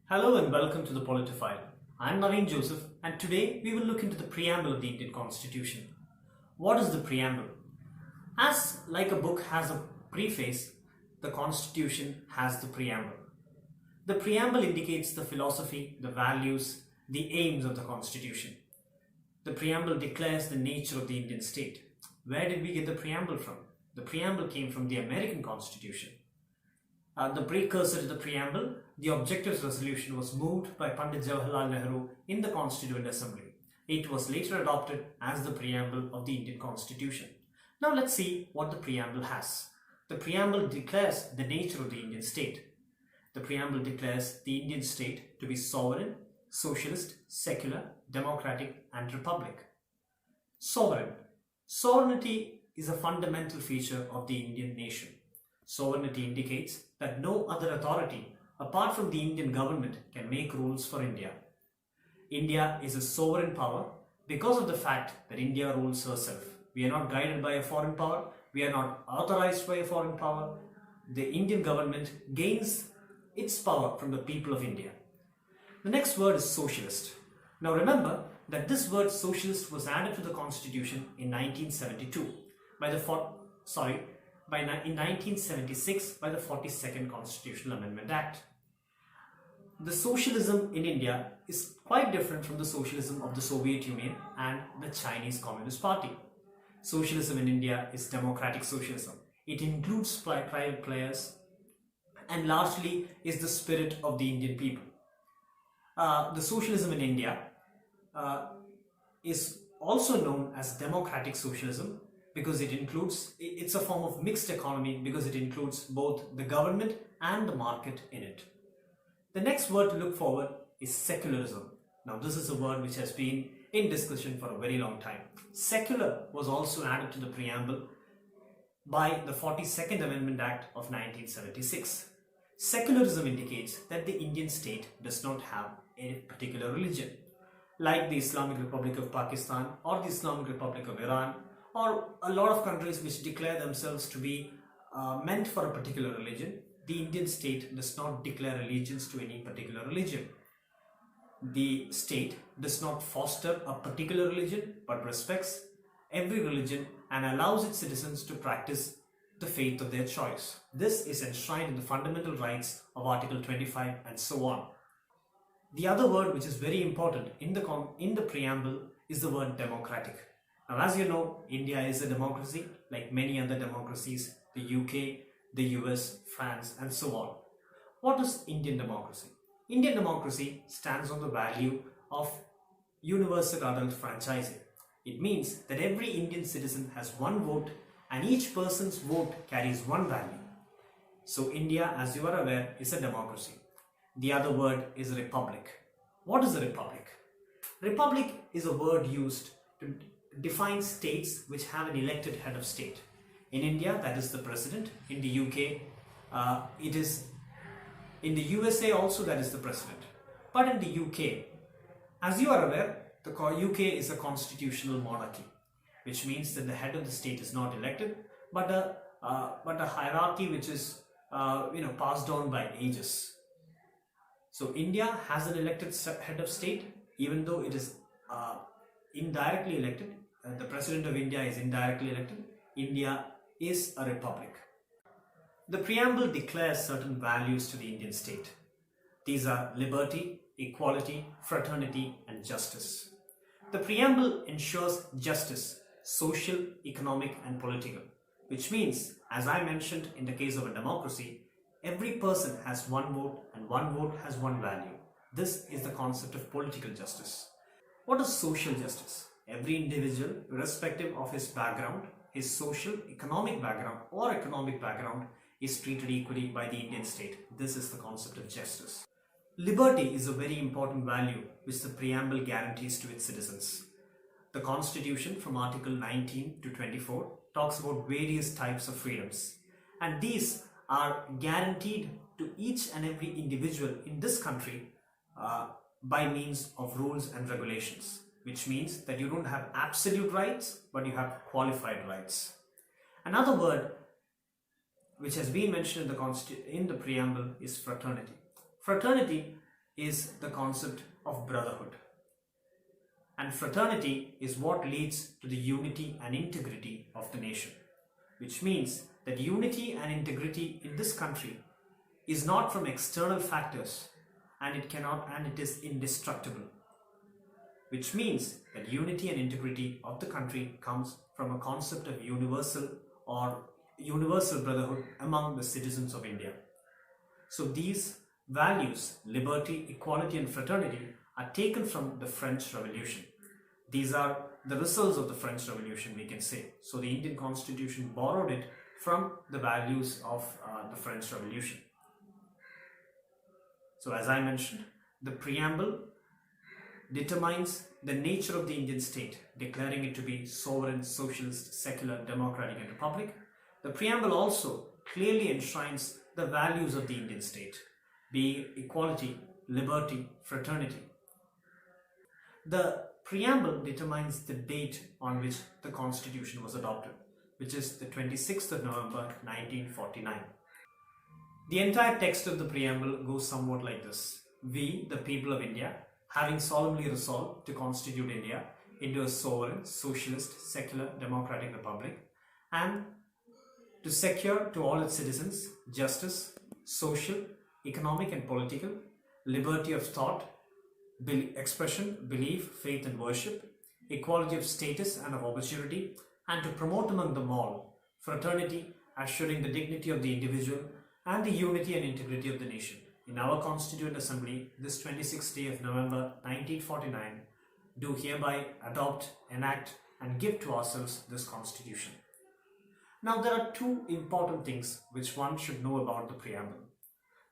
Hello and welcome to the Politifile. I'm Naveen Joseph and today we will look into the preamble of the Indian Constitution. What is the preamble? As like a book has a preface, the Constitution has the preamble. The preamble indicates the philosophy, the values, the aims of the Constitution. The preamble declares the nature of the Indian state. Where did we get the preamble from? The preamble came from the American Constitution. The precursor to the preamble, the Objectives Resolution, was moved by Pandit Jawaharlal Nehru in the Constituent Assembly. It was later adopted as the preamble of the Indian Constitution. Now let's see what the preamble has. The preamble declares the nature of the Indian state. The preamble declares the Indian state to be sovereign, socialist, secular, democratic and republic. Sovereign. Sovereignty is a fundamental feature of the Indian nation. Sovereignty indicates that no other authority apart from the Indian government can make rules for India. India is a sovereign power because of the fact that India rules herself. We are not guided by a foreign power. We are not authorized by a foreign power. The Indian government gains its power from the people of India. The next word is socialist. Now remember that this word socialist was added to the Constitution in 1972 in 1976 by the 42nd Constitutional Amendment Act. The socialism in India is quite different from the socialism of the Soviet Union and the Chinese Communist Party. Socialism in India is democratic socialism. It includes private players and largely is the spirit of the Indian people. The socialism in India is also known as democratic socialism because it's a form of mixed economy because it includes both the government and the market in it. The next word to look forward is secularism. Now this is a word which has been in discussion for a very long time. Secular was also added to the preamble by the 42nd Amendment Act of 1976. Secularism indicates that the Indian state does not have a particular religion, like the Islamic Republic of Pakistan or the Islamic Republic of Iran, or a lot of countries which declare themselves to be meant for a particular religion. The Indian state does not declare allegiance to any particular religion. The state does not foster a particular religion but respects every religion and allows its citizens to practice the faith of their choice. This is enshrined in the fundamental rights of Article 25 and so on. The other word which is very important in the preamble is the word democratic. Now, as you know, India is a democracy like many other democracies, the UK, the US, France and so on. What is Indian democracy? Indian democracy stands on the value of universal adult franchising. It means that every Indian citizen has one vote and each person's vote carries one value. So India, as you are aware, is a democracy. The other word is republic. What is a republic? Republic is a word used to define states which have an elected head of state. In India, that is the president. In the UK, it is in the USA also, that is the president. But in the UK, as you are aware, the UK is a constitutional monarchy, which means that the head of the state is not elected, but a hierarchy which is passed on by ages. So India has an elected head of state, even though it is indirectly elected. The President of India is indirectly elected. India is a republic. The preamble declares certain values to the Indian state. These are liberty, equality, fraternity and justice. The preamble ensures justice, social, economic and political, which means, as I mentioned in the case of a democracy, every person has one vote and one vote has one value. This is the concept of political justice. What is social justice? Every individual, irrespective of his background, his social, economic background or economic background, is treated equally by the Indian state. This is the concept of justice. Liberty is a very important value which the preamble guarantees to its citizens. The Constitution from Article 19 to 24 talks about various types of freedoms, and these are guaranteed to each and every individual in this country by means of rules and regulations, which means that you don't have absolute rights, but you have qualified rights. Another word which has been mentioned in the preamble is fraternity. Fraternity is the concept of brotherhood. And fraternity is what leads to the unity and integrity of the nation, which means that unity and integrity in this country is not from external factors, and it is indestructible, which means that unity and integrity of the country comes from a concept of universal brotherhood among the citizens of India. So these values, liberty, equality and fraternity, are taken from the French Revolution. These are the results of the French Revolution, we can say. So the Indian Constitution borrowed it from the values of the French Revolution. So as I mentioned, the preamble determines the nature of the Indian state, declaring it to be sovereign, socialist, secular, democratic and republic. The preamble also clearly enshrines the values of the Indian state, being equality, liberty, fraternity. The preamble determines the date on which the Constitution was adopted, which is the 26th of November 1949. The entire text of the preamble goes somewhat like this. We, the people of India, having solemnly resolved to constitute India into a sovereign, socialist, secular, democratic republic, and to secure to all its citizens justice, social, economic and political, liberty of thought, expression, belief, faith and worship, equality of status and of opportunity, and to promote among them all fraternity, assuring the dignity of the individual and the unity and integrity of the nation. In our Constituent Assembly, this 26th day of November 1949, do hereby adopt, enact and give to ourselves this Constitution. Now there are two important things which one should know about the preamble.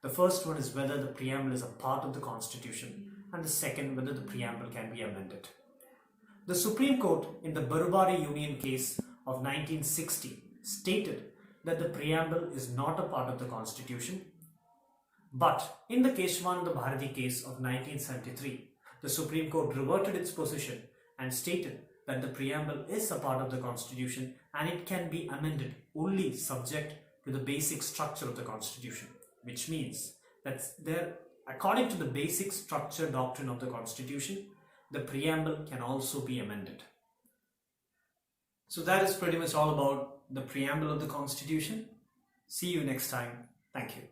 The first one is whether the preamble is a part of the Constitution, and the second whether the preamble can be amended. The Supreme Court in the Barubari Union case of 1960 stated that the preamble is not a part of the Constitution, but in the Keshwananda Bharati case of 1973, the Supreme Court reverted its position and stated that the preamble is a part of the Constitution and it can be amended only subject to the basic structure of the Constitution, which means that according to the basic structure doctrine of the Constitution, the preamble can also be amended. So that is pretty much all about the preamble of the Constitution. See you next time. Thank you.